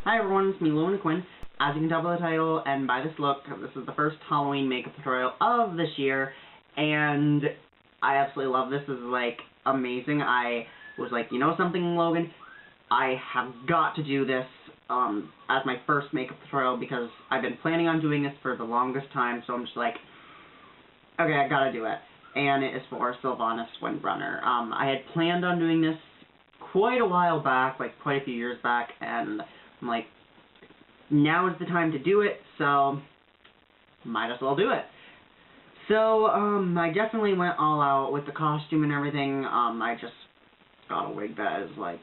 Hi everyone, it's me, Quinn. As you can tell by the title and by this look, this is the first Halloween makeup tutorial of this year, and I absolutely love this. This is, like, amazing. I was like, you know something, Logan? I have got to do this as my first makeup tutorial because I've been planning on doing this for the longest time, so I'm just like, okay, I gotta do it. And it is for Sylvanas Windrunner. I had planned on doing this quite a while back, like quite a few years back, and I'm like, now is the time to do it, so might as well do it. So, I definitely went all out with the costume and everything. I just got a wig that is, like,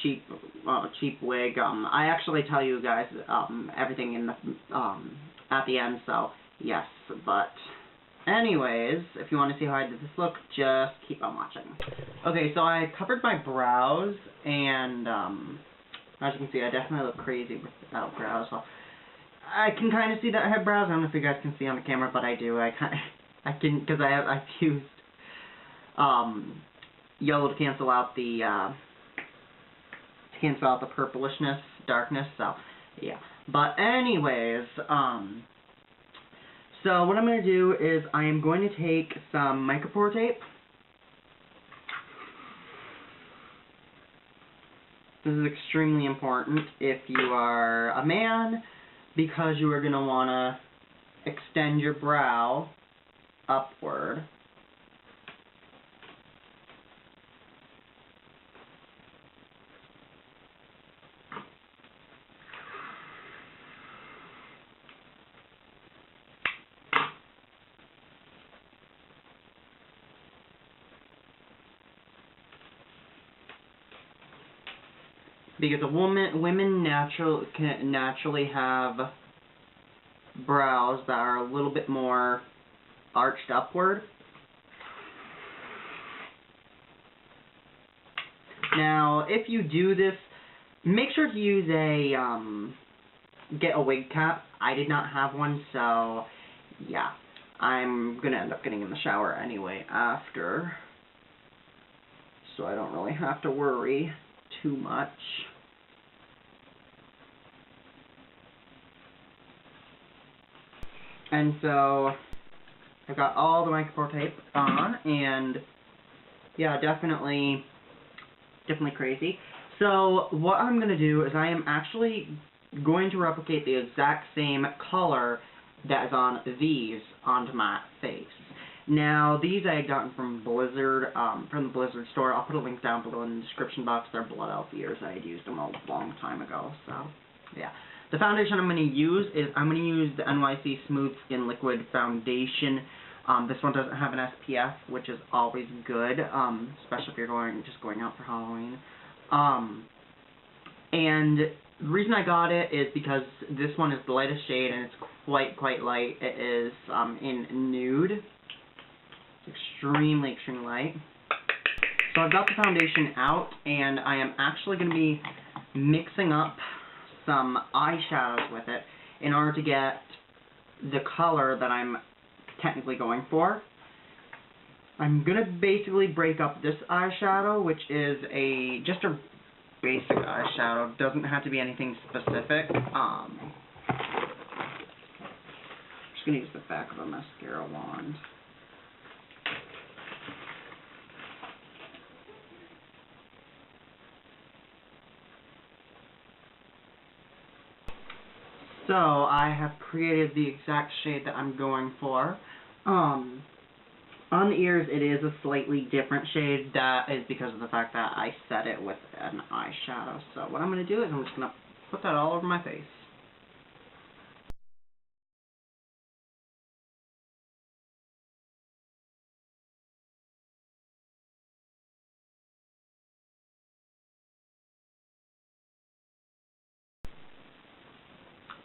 cheap wig. I actually tell you guys, everything in the, at the end, so, yes, but anyways, if you want to see how I did this look, just keep on watching. Okay, so I covered my brows, and, as you can see, I definitely look crazy without brows. So I can kind of see that I have brows. I don't know if you guys can see on the camera, but I do. I can, because I've used yellow to cancel out the purplishness, darkness. So yeah. But anyways, so what I'm going to do is I am going to take some micropore tape. This is extremely important if you are a man, because you are going to want to extend your brow upward. Because women naturally have brows that are a little bit more arched upward. Now, if you do this, make sure to use get a wig cap. I did not have one, so yeah. I'm gonna end up getting in the shower anyway after, so I don't really have to worry too much. And so I got all the micropore tape on, and yeah, definitely crazy. So what I'm going to do is I am actually going to replicate the exact same color that is on these onto my face. Now, these I had gotten from Blizzard, from the Blizzard store. I'll put a link down below in the description box. They're Blood Elf ears. I had used them a long time ago, so yeah. The foundation I'm going to use is, I'm going to use the NYC Smooth Skin Liquid Foundation. This one doesn't have an SPF, which is always good, especially if you're just going out for Halloween. And the reason I got it is because this one is the lightest shade, and it's quite light. It is in nude. It's extremely light. So I've got the foundation out, and I am actually going to be mixing up some eyeshadows with it in order to get the color that I'm technically going for. I'm going to basically break up this eyeshadow, which is just a basic eyeshadow. It doesn't have to be anything specific. I'm just going to use the back of a mascara wand. So, I have created the exact shade that I'm going for. On the ears, it is a slightly different shade. That is because of the fact that I set it with an eyeshadow. So, what I'm going to do is I'm just going to put that all over my face.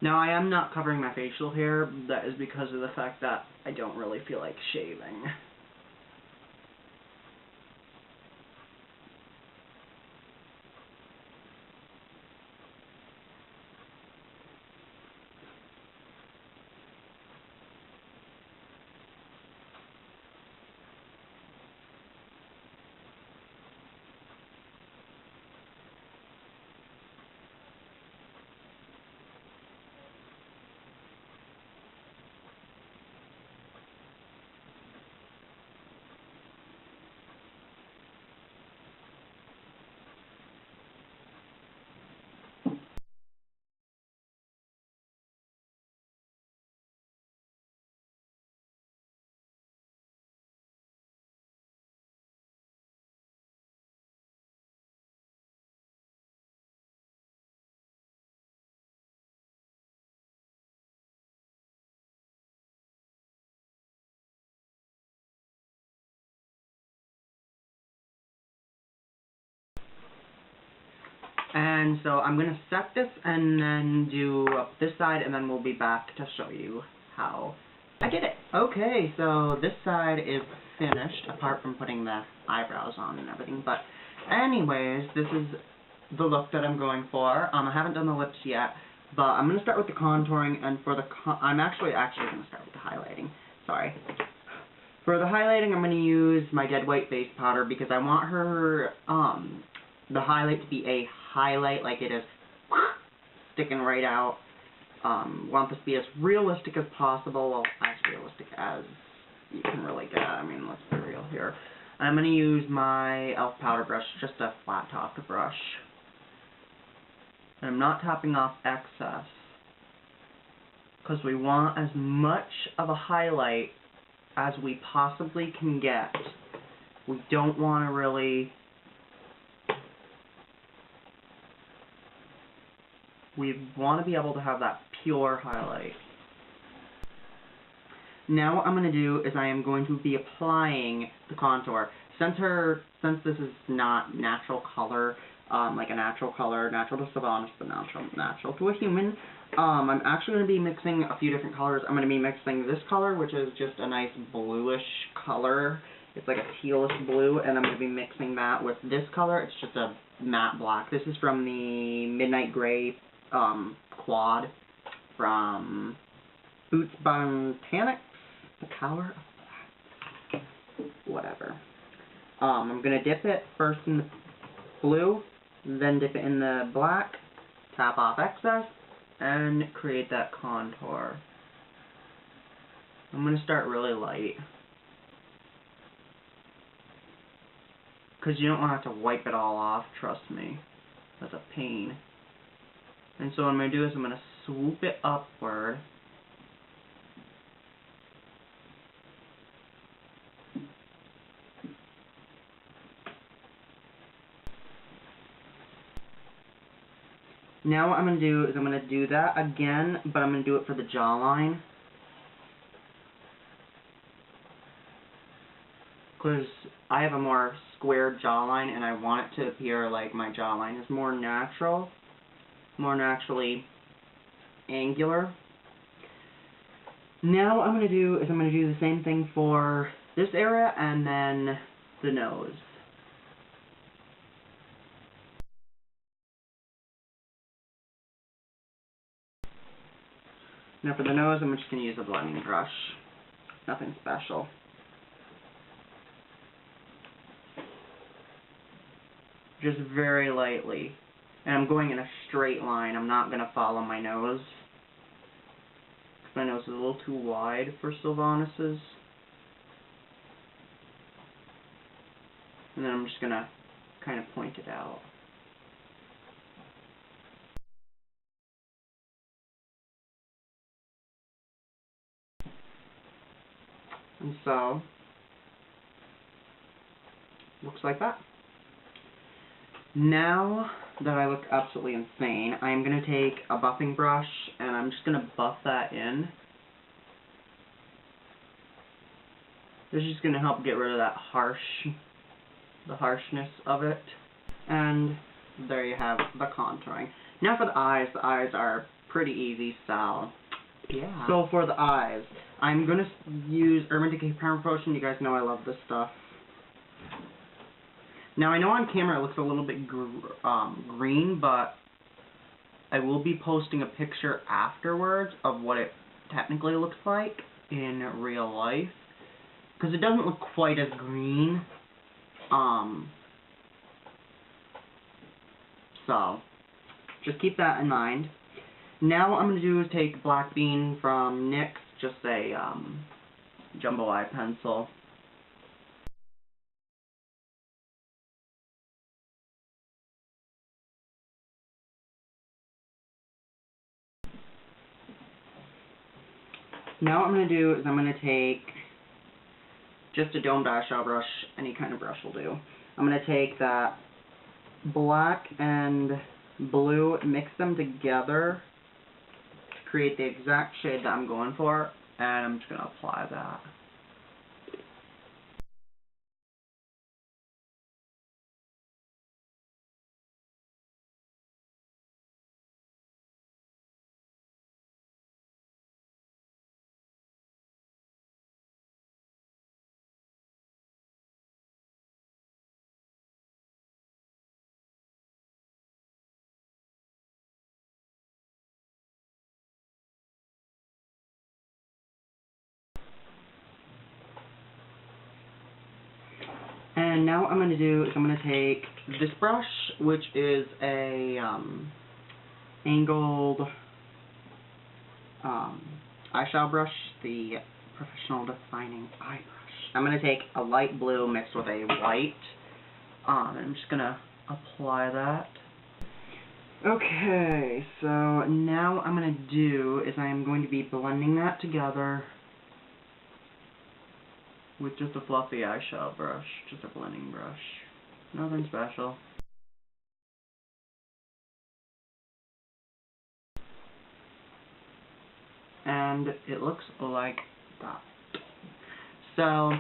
Now, I am not covering my facial hair. That is because of the fact that I don't really feel like shaving. And so I'm going to set this and then do up this side, and then we'll be back to show you how I did it. Okay, so this side is finished, apart from putting the eyebrows on and everything. But anyways, this is the look that I'm going for. I haven't done the lips yet, but I'm going to start with the contouring, and for the I'm actually going to start with the highlighting. Sorry. For the highlighting, I'm going to use my Dead White Face Powder because I want her, the highlight to be a highlight, like it is sticking right out. Want this to be as realistic as possible, well, as realistic as you can really get. I mean, let's be real here. I'm going to use my e.l.f. powder brush, just a flat-topped brush. And I'm not topping off excess, because we want as much of a highlight as we possibly can get. We don't want to really... We want to be able to have that pure highlight. Now what I'm going to do is I am going to be applying the contour. Since this is not natural color, like a natural color, natural to Sylvanas, but natural to a human, I'm actually going to be mixing a few different colors. I'm going to be mixing this color, which is just a nice bluish color. It's like a tealish blue, and I'm going to be mixing that with this color. It's just a matte black. This is from the Midnight Gray quad from Boots Botanics, The Power of Black. Whatever. I'm going to dip it first in the blue, then dip it in the black, tap off excess, and create that contour. I'm going to start really light, because you don't want to have to wipe it all off, trust me. That's a pain. And so what I'm going to do is I'm going to swoop it upward. Now what I'm going to do is I'm going to do that again, but I'm going to do it for the jawline. Because I have a more square jawline, and I want it to appear like my jawline is more natural, more naturally angular. Now what I'm going to do is I'm going to do the same thing for this area and then the nose. Now for the nose, I'm just going to use a blending brush. Nothing special. Just very lightly. And I'm going in a straight line. I'm not going to follow my nose. My nose is a little too wide for Sylvanas's. And then I'm just going to kind of point it out. And so, looks like that. Now that I look absolutely insane, I'm going to take a buffing brush and I'm just going to buff that in. This is just going to help get rid of that the harshness of it. And there you have the contouring. Now for the eyes are pretty easy, so yeah. So for the eyes, I'm going to use Urban Decay Primer Potion. You guys know I love this stuff. Now I know on camera it looks a little bit green, but I will be posting a picture afterwards of what it technically looks like in real life, because it doesn't look quite as green. So just keep that in mind. Now what I'm going to do is take Black Bean from NYX, just a jumbo eye pencil. Now what I'm going to do is I'm going to take just a domed eyeshadow brush, any kind of brush will do. I'm going to take that black and blue, mix them together to create the exact shade that I'm going for, and I'm just going to apply that. And now what I'm going to do is I'm going to take this brush, which is a angled eyeshadow brush, the Professional Defining Eye Brush. I'm going to take a light blue mixed with a white, and I'm just going to apply that. Okay, so now what I'm going to do is I'm going to be blending that together with just a fluffy eyeshadow brush, just a blending brush. Nothing special. And it looks like that. So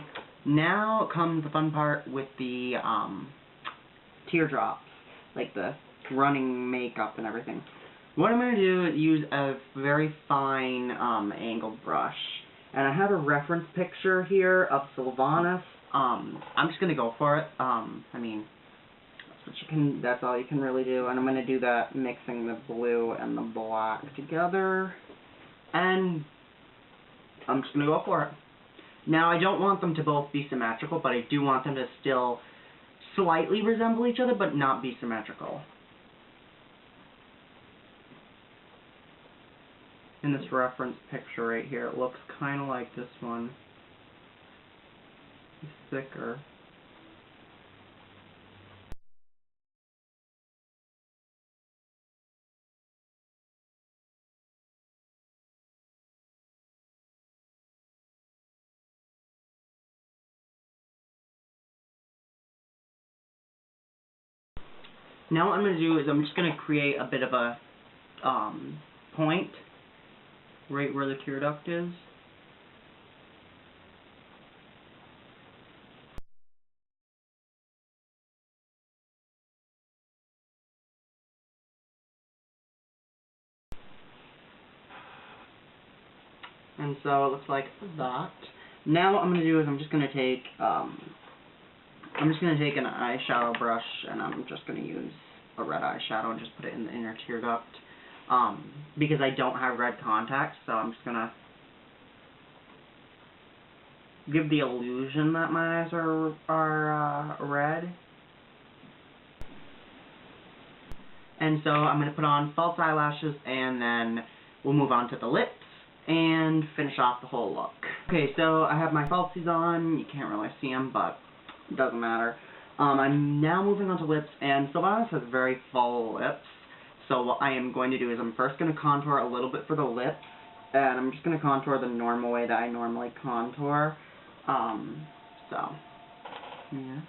now comes the fun part with the teardrops, like the running makeup and everything. What I'm going to do is use a very fine angled brush. And I have a reference picture here of Sylvanas. I'm just going to go for it. I mean, that's all you can really do. And I'm going to do that mixing the blue and the black together. And I'm just going to go for it. Now, I don't want them to both be symmetrical, but I do want them to still slightly resemble each other, but not be symmetrical. In this reference picture right here, it looks kind of like this one. It's thicker. Now what I'm going to do is I'm just going to create a bit of a point right where the tear duct is. And so it looks like that. Now what I'm going to do is I'm just going to take an eyeshadow brush, and I'm just going to use a red eyeshadow and just put it in the inner tear duct. Because I don't have red contacts, so I'm just going to give the illusion that my eyes are red. And so I'm going to put on false eyelashes, and then we'll move on to the lips and finish off the whole look. Okay, so I have my falsies on. You can't really see them, but it doesn't matter. I'm now moving on to lips, and Sylvanas has very full lips. So what I am going to do is I'm first going to contour a little bit for the lips, and I'm just going to contour the normal way that I normally contour. Yes.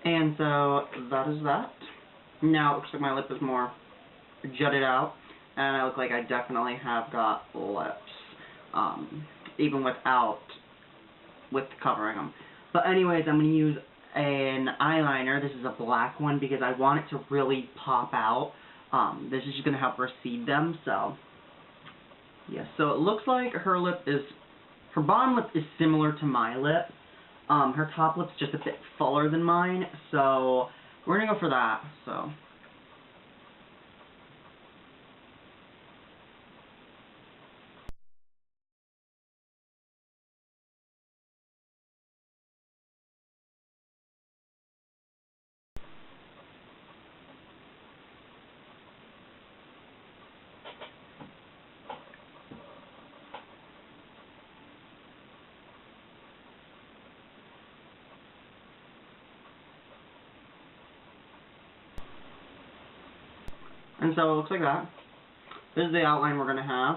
And so that is that. Now it looks like my lip is more jutted out, and I look like I definitely have got lips, even with covering them. But anyways, I'm going to use an eyeliner. This is a black one because I want it to really pop out. This is just going to help recede them. So yeah, so it looks like her bottom lip is similar to my lip. Her top lip's just a bit fuller than mine, so we're going to go for that. So and so it looks like that. This is the outline we're going to have.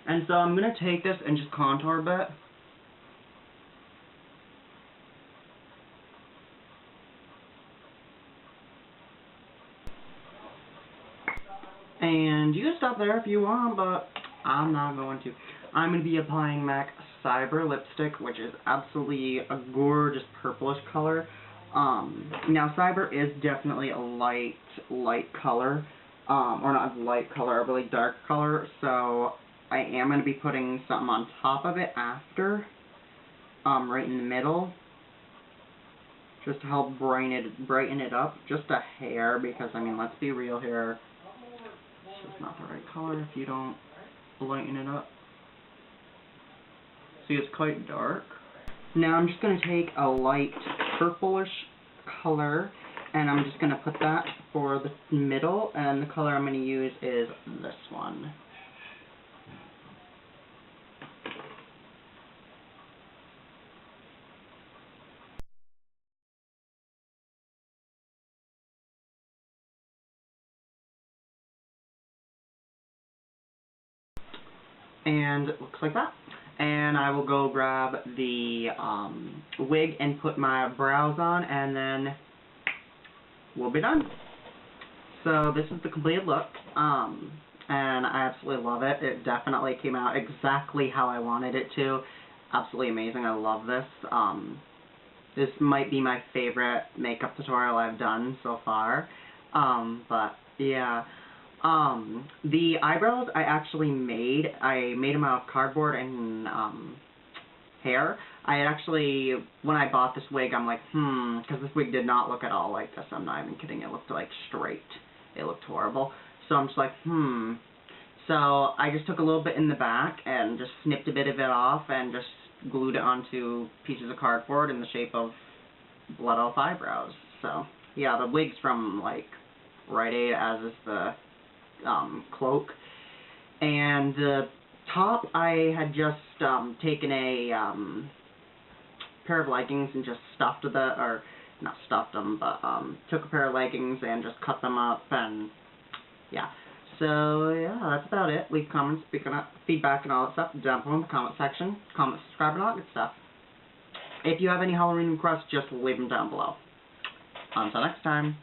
And so I'm going to take this and just contour a bit. And you can stop there if you want, but I'm not going to. I'm going to be applying MAC Cyber lipstick, which is absolutely a gorgeous purplish color. Now Cyber is definitely a light color, or not light color, a really dark color, so I am going to be putting something on top of it after, right in the middle, just to help brighten it up, just a hair, because, I mean, let's be real here, it's just not the right color if you don't lighten it up. See, it's quite dark. Now I'm just going to take a light purplish color, and I'm just going to put that for the middle, and the color I'm going to use is this one. And it looks like that. And I will go grab the wig and put my brows on, and then we'll be done. So this is the completed look, and I absolutely love it. It definitely came out exactly how I wanted it to. Absolutely amazing. I love this. This might be my favorite makeup tutorial I've done so far. But yeah. The eyebrows I actually made. I made them out of cardboard and hair. I actually, when I bought this wig, I'm like, because this wig did not look at all like this. I'm not even kidding. It looked like straight. It looked horrible. So I'm just like, So I just took a little bit in the back and just snipped a bit of it off and just glued it onto pieces of cardboard in the shape of blood elf eyebrows. So yeah, the wig's from like Rite Aid, as is the cloak, and the top I had just taken a pair of leggings and just stuffed or not stuffed them, but took a pair of leggings and just cut them up, and yeah. So yeah, that's about it. Leave comments, feedback and all that stuff down below in the comment section. Comment, subscribe, and all that good stuff. If you have any Halloween requests, just leave them down below. Until next time.